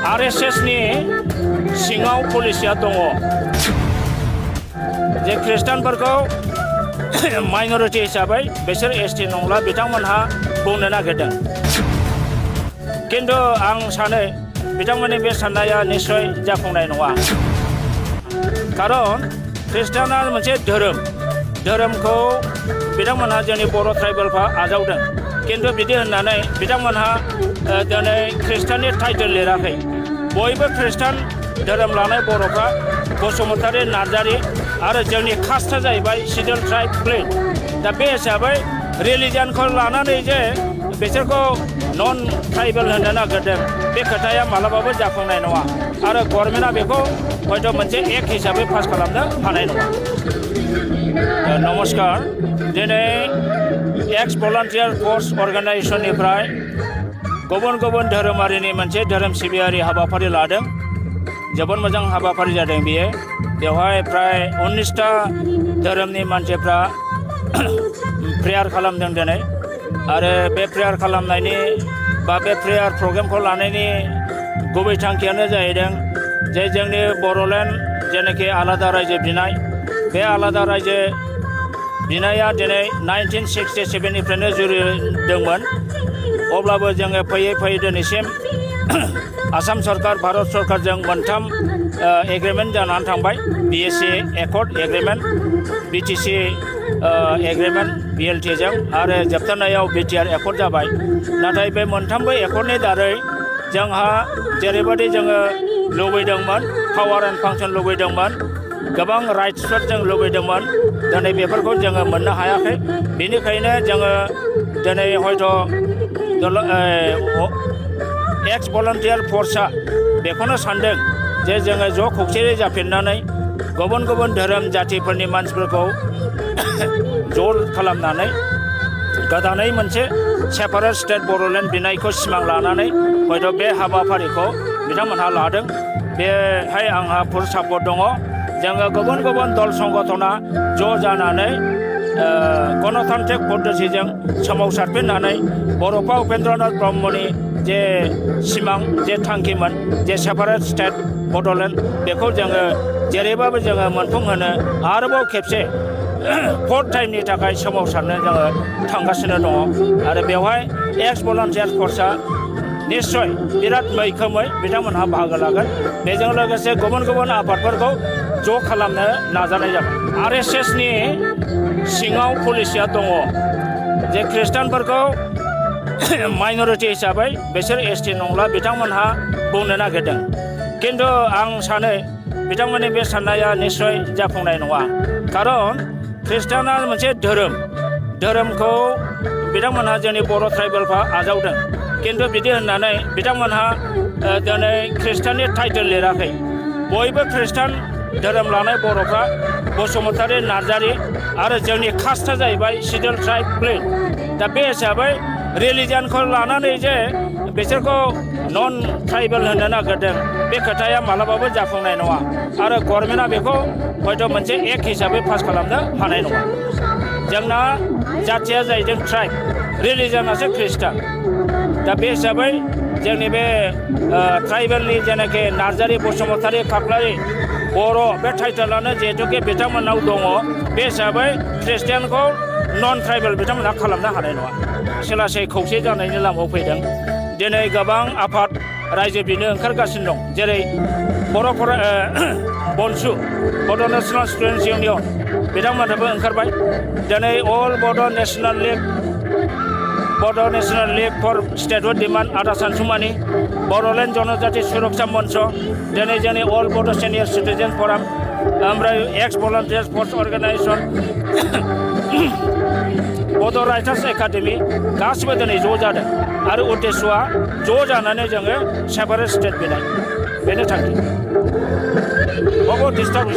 RSS नि सिङाव पलिसिया दङ जे खृष्टानफोरखौ माइनरिटि हिसाबै बिसोर ST नंला बिथांमोनहा बुंनो नागिरदों किन्तु आं सानो बिथांमोननि बे साननाया निश्चय जाफुंनाय नङा खारन खृष्टाना मोनसे धोरोमखौ बिथांमोनहा जोंनि बर' ट्राइबेलफ्रा आजावदों किन्तु बिदि होननानै बिथांमोनहा दिनै खृष्टाननि टाइटेल लिराखै बयबो खृष्टान धोरोम लानाय बर'फ्रा बसुमतारी नार्जारी आरो जोंनि कास्टआ जाहैबाय सिडुल ट्राइब प्लेन दा बे हिसाबै रिलिजनखौ लानानै जे बिसोरखौ नन ट्राइबेल होनो नागिरदों बे खोथाया मालाबाबो जाफुंनाय नङा आरो गभर्नमेन्टआ बेखौ हयथ' मोनसे एक्ट हिसाबै पास खालामनो हानाय नङा नमस्कार दिनै एक्स भलान्टियार फर्स अर्गानाइजेसननिफ्राय गुबुन गुबुन धोरोमारिनि मोनसे धोरोम सिबियारि हाबाफारि लादों जोबोद मोजां हाबाफारि जादों बियो बेवहाय प्राय 19टा धोरोमनि मानसिफ्रा प्रेयार खालामदों दिनै आरो बे प्रेयार खालामनायनि बा बे प्रेयार प्रग्रामखौ लानायनि गुबै थांखियानो जाहैदों जे जोंनि बर'लेण्ड जेनाखि आलादा रायजो बिनाय बे आलादा रायजो बिनाया दिनै 1967 निफ्रायनो जुरिदोंमोन अब्लाबो जोङो फैयै फैयै दिनैसिम आसाम सरकार भारत सरकारजों मोनथाम एग्रिमेन्ट जानानै थांबाय BSc accord agreement BTC agreement BLT जों आरो जोबथारनायाव BTR एकर्ड जाबाय नाथाय बे मोनथामबो एकर्डनि दारै जोंहा जेरैबायदि जोङो लुबैदोंमोन पावार एन्ड फांसन लुबैदोंमोन गोबां राइट्सफोर जों लुबैदोंमोन दिनै बेफोरखौ जोङो मोननो हायाखै बेनिखायनो जोङो दिनै हयथ' एक्स भलान्टियार फर्सआ बेखौनो सानदों जे जोङो ज' खौसेयै जाफिननानै गुबुन गुबुन धोरोम जातिफोरनि मानसिफोरखौ ज' खालामनानै गोदानै मोनसे सेपारेट स्टेट बर'लेण्ड बिनायखौ सिमां लानानै हयथ' बे हाबाफारिखौ बिथांमोनहा लादों बेहाय आंहा फुल सापर्ट दङ जोङो गुबुन गुबुन दल संगठना ज' जानानै गणतान्त्रिक पद्धतिजों सोमावसारफिननानै बड'फा उपेन्द्रनाथ ब्रह्मनि जे सिमां जे थांखिमोन जे सेपारेट स्टेट बड'लेण्ड बेखौ जोङो जेरैबाबो जोङो मोनफुंहोनो आरोबाव खेबसे फोर्थ टाइमनि थाखाय सोमावसारनो जोङो थांगासिनो दङ आरो बेवहाय एक्स भलान्टियार फर्सआ निश्चय बिराद मैखोमै बिथांमोनहा बाहागो लागोन बेजों लोगोसे गुबुन गुबुन आफादफोरखौ ज' खालामनो नाजानाय जाबाय RSS नि सिङाव पलिसिया दङ जे खृष्टानफोरखौ माइनरिटि हिसाबै बिसोर ST नंला बिथांमोनहा बुंनो नागिरदों किन्तु आं सानो बिथांमोननि बे साननाया निश्चय जाफुंनाय नङा खारन खृष्टाना मोनसे धोरोमखौ बिथांमोनहा जोंनि बर' ट्राइबेलफ्रा आजावदों किन्तु बिदि होननानै बिथांमोनहा दिनै खृष्टाननि टाइटेल लिराखै बयबो खृष्टान धोरोम लानाय बर'फ्रा बसुमतारी नार्जारी आरो जोंनि कास्टआ जाहैबाय सिडुल ट्राइब प्लेन दा बे हिसाबै रिलिजनखौ लानानै जे बिसोरखौ नन ट्राइबेल होनो नागिरदों बे खोथाया मालाबाबो जाफुंनाय नङा आरो गभर्नमेन्टआ बेखौ हयथ' मोनसे एक्ट हिसाबै पास खालामनो हानाय नङा जोंना जाथिया जाहैदों ट्राइब रिलिजनासो खृष्टान दा बे हिसाबै जोंनि बे ट्राइबेलनि जेनाखि नार्जारी बसुमतारी खाख्लारि बर' बे टाइटेलानो जिहेतुके बिथांमोननाव दङ बे हिसाबै खृष्टियानखौ नन ट्राइबेल बिथांमोनहा खालामनो हानाय नङा लासै लासै खौसे जानायनि लामायाव फैदों दिनै गोबां आफाद रायजो बिनो ओंखारगासिनो दं जेरै बनसु बड' नेसनेल स्टुडेन्टस इउनियन बिथांमोनहाबो ओंखारबाय दिनै अल Bodo' national league for statehood demand आदा सानसुमानि बड'लेण्ड जनजाति सुरक्षा मन्च दिनै जोंनि अल बड' सिनियर सिटिजेन फराम ओमफ्राय एक्स भलान्टियार फर्स अर्गानाइजेसन बड' राइटार्स एकाडेमि गासिबो दिनै ज' जादों आरो उद्देश्यआ ज' जानानै जोङो सेपारेट स्टेट बिनाय बेनो थांखि बहुत डिस्टार्ब